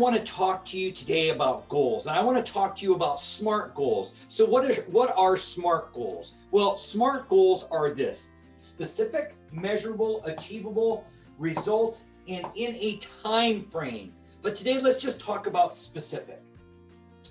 want to talk to you today about goals. And I want to talk to you about SMART goals. So what are SMART goals? Well, SMART goals are this: specific, measurable, achievable, results, and in a time frame. But today, let's just talk about specific.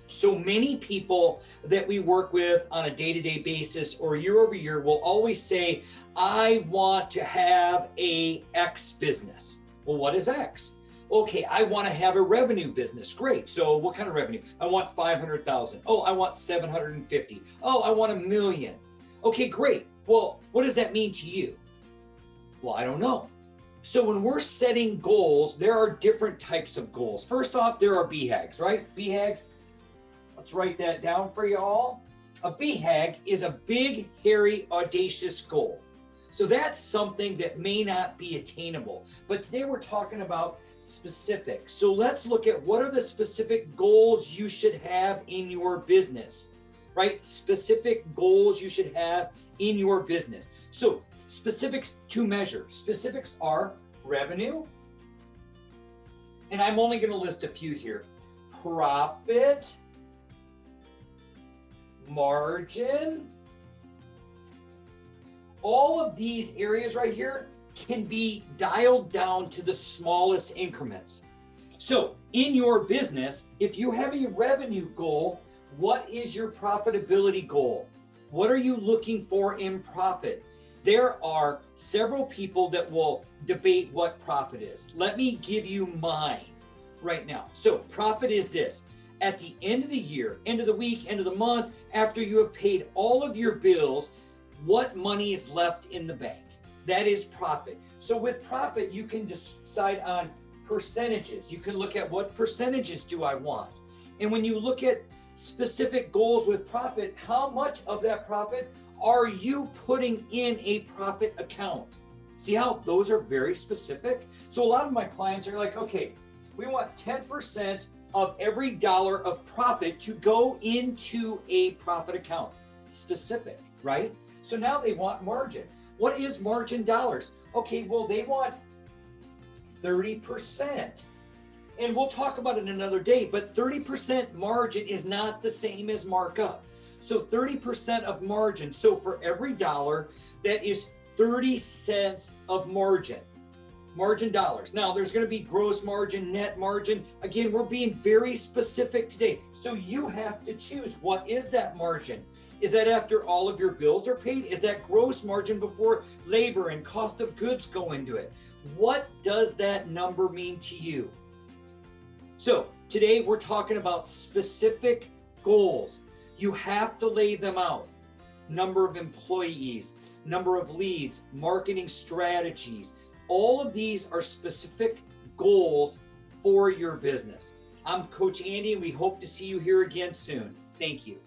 So many people that we work with on a day-to-day basis or year over year will always say, I want to have a X business. Well, what is X? Okay, I want to have a revenue business. Great. So what kind of revenue? I want 500,000. Oh, I want 750. Oh, I want $1 million. Okay, great. Well, what does that mean to you? Well, I don't know. So when we're setting goals, there are different types of goals. First off, there are BHAGs, right? BHAGs, let's write that down for you all. A BHAG is a big, hairy, audacious goal. So that's something that may not be attainable. But today we're talking about specific. So let's look at what are the specific goals you should have in your business, right? Specific goals you should have in your business. So specifics to measure. Specifics are revenue, and I'm only going to list a few here: profit, margin. All of these areas right here can be dialed down to the smallest increments. So in your business, if you have a revenue goal, what is your profitability goal? What are you looking for in profit? There are several people that will debate what profit is. Let me give you mine right now. So profit is this: at the end of the year, end of the week, end of the month, after you have paid all of your bills, what money is left in the bank? That is profit. So with profit, you can decide on percentages. You can look at what percentages do I want. And when you look at specific goals with profit, how much of that profit are you putting in a profit account? See how those are very specific? So a lot of my clients are like, okay, we want 10% of every dollar of profit to go into a profit account. Specific, right? So now they want margin. What is margin dollars? Okay, well, they want 30%. And we'll talk about it another day, but 30% margin is not the same as markup. So 30% of margin. So for every dollar, that is 30 cents of margin dollars. Now there's going to be gross margin, net margin. Again, we're being very specific today. So you have to choose, what is that margin? Is that after all of your bills are paid? Is that gross margin before labor and cost of goods go into it? What does that number mean to you? So today we're talking about specific goals. You have to lay them out. Number of employees, number of leads, marketing strategies. All of these are specific goals for your business. I'm Coach Andy, and we hope to see you here again soon. Thank you.